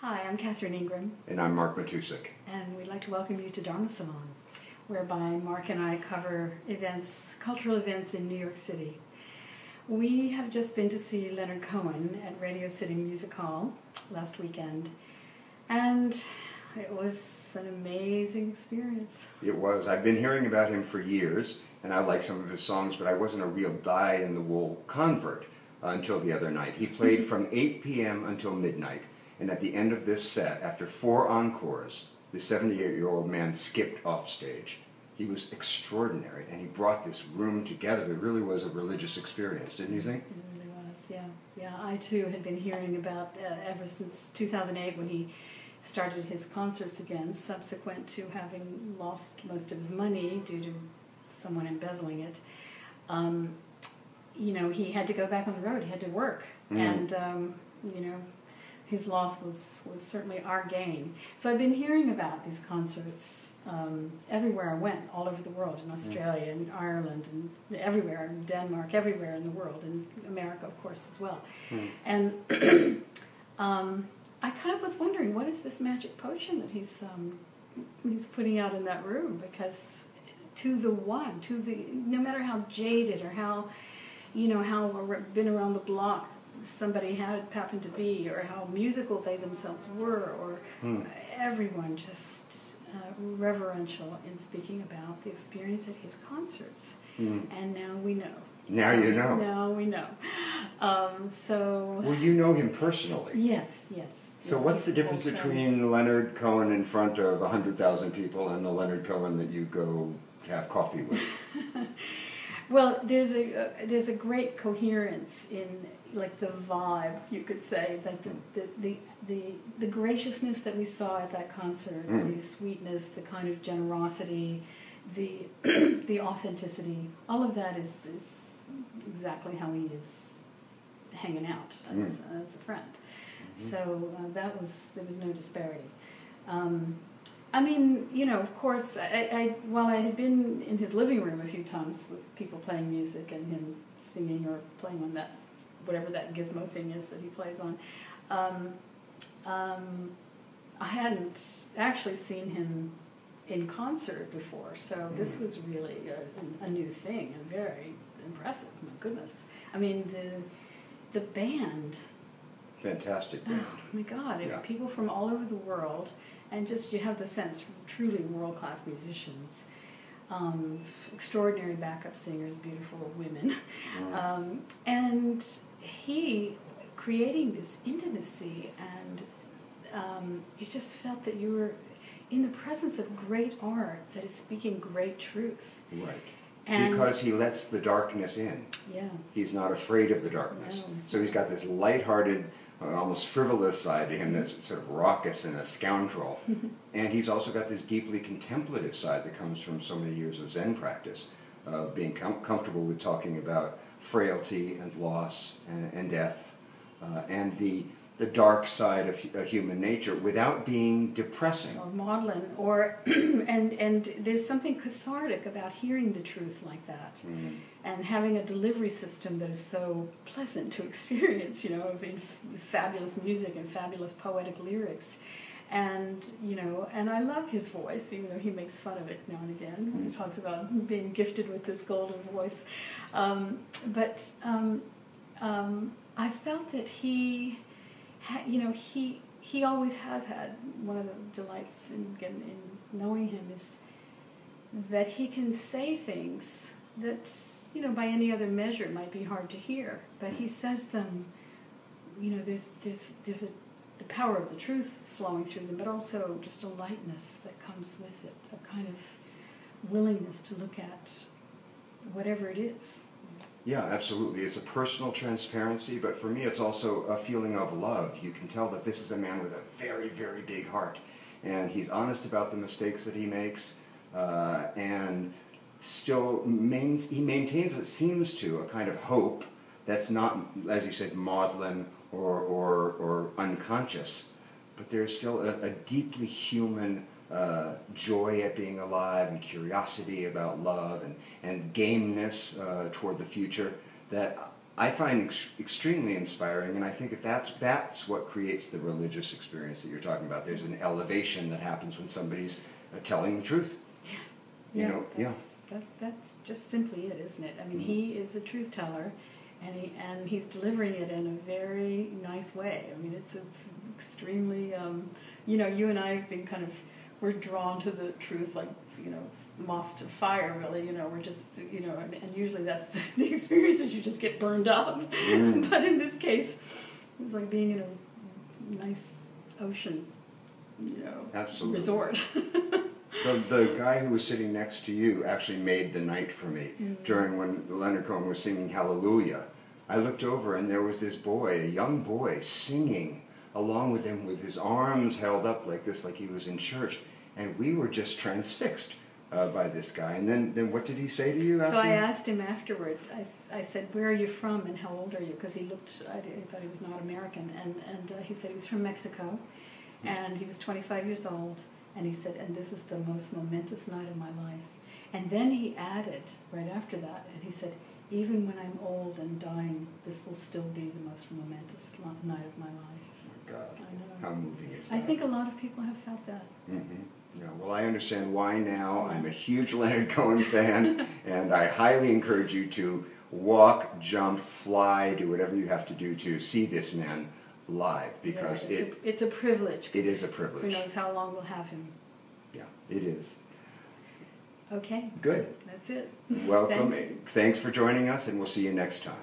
Hi, I'm Catherine Ingram. And I'm Mark Matusik. And we'd like to welcome you to Dharma Salon, whereby Mark and I cover events, cultural events in New York City. We have just been to see Leonard Cohen at Radio City Music Hall last weekend, and it was an amazing experience. It was. I've been hearing about him for years, and I like some of his songs, but I wasn't a real die-in-the-wool convert until the other night. He played from 8 p.m. until midnight, and at the end of this set, after 4 encores, the 78-year-old man skipped off stage. He was extraordinary, and he brought this room together. It really was a religious experience, didn't you think? It really was, yeah. Yeah, I too had been hearing about ever since 2008 when he started his concerts again, subsequent to having lost most of his money due to someone embezzling it. He had to go back on the road. He had to work, and his loss was certainly our gain. So I've been hearing about these concerts everywhere I went, all over the world, in Australia and Ireland and everywhere, in Denmark, everywhere in the world, in America, of course, as well. And I kind of was wondering, what is this magic potion that he's putting out in that room? Because no matter how jaded or how been around the block somebody happened to be, or how musical they themselves were, or everyone just reverential in speaking about the experience at his concerts. And now we know. Now you know. Now we know. Well, you know him personally. Yes. So what's the difference between Leonard Cohen in front of 100,000 people and the Leonard Cohen that you go to have coffee with? Well, there's a great coherence in, like, the vibe, you could say, like the graciousness that we saw at that concert, the sweetness, the kind of generosity, the authenticity. All of that is exactly how he is hanging out as a friend. So there was no disparity. Of course, while I had been in his living room a few times with people playing music and him singing or playing on that, whatever that gizmo thing is that he plays on, I hadn't actually seen him in concert before, so this was really a new thing and very impressive. My goodness. I mean, the band. Fantastic band. Oh my God, people from all over the world. And just, you have the sense, truly world-class musicians, extraordinary backup singers, beautiful women, and he creating this intimacy, and you just felt that you were in the presence of great art that is speaking great truth. Right. And because he lets the darkness in. Yeah. He's not afraid of the darkness. No, so he's got this lighthearted, almost frivolous side to him that's sort of raucous and a scoundrel. And he's also got this deeply contemplative side that comes from so many years of Zen practice, of being comfortable with talking about frailty and loss and death, and the dark side of human nature without being depressing. Or maudlin, or and there's something cathartic about hearing the truth like that, and having a delivery system that is so pleasant to experience, in fabulous music and fabulous poetic lyrics. And I love his voice, even though he makes fun of it now and again when he talks about being gifted with this golden voice. But I felt that he always has had, one of the delights in knowing him is that he can say things that, by any other measure might be hard to hear, but he says them, there's the power of the truth flowing through them, but also just a lightness that comes with it, a kind of willingness to look at whatever it is. Yeah, absolutely. It's a personal transparency, but for me it's also a feeling of love. You can tell that this is a man with a very, very big heart, and he's honest about the mistakes that he makes, and still he maintains, it seems to, a kind of hope that's not, as you said, maudlin or unconscious, but there's still a deeply human joy at being alive and curiosity about love and gameness toward the future that I find extremely inspiring, and I think that's what creates the religious experience that you're talking about. There's an elevation that happens when somebody's telling the truth. Yeah. That's just simply it, isn't it? I mean, he is a truth teller, and he's delivering it in a very nice way. I mean, it's extremely, you and I have been we're drawn to the truth like, moths to fire, really. We're just, and usually that's the experience is you just get burned up. But in this case, it was like being in a nice ocean, Absolutely. resort. The guy who was sitting next to you actually made the night for me during when Leonard Cohen was singing Hallelujah. I looked over and there was this boy, a young boy, singing along with him with his arms held up like this, like he was in church. And we were just transfixed by this guy. And then what did he say to you after? So I asked him afterward, I said, where are you from and how old are you? Because he looked, I thought he was not American. And he said he was from Mexico. And he was 25 years old. And he said, and this is the most momentous night of my life. And then he added, right after that, and he said, even when I'm old and dying, this will still be the most momentous night of my life. Oh my God. I know. How moving is that? I think a lot of people have felt that. Yeah, well, I understand why now. I'm a huge Leonard Cohen fan, and I highly encourage you to walk, jump, fly, do whatever you have to do to see this man live, because it's a privilege. It is a privilege. Who knows how long we'll have him. Yeah, it is. Okay. Good. That's it. Welcome. Thanks for joining us, and we'll see you next time.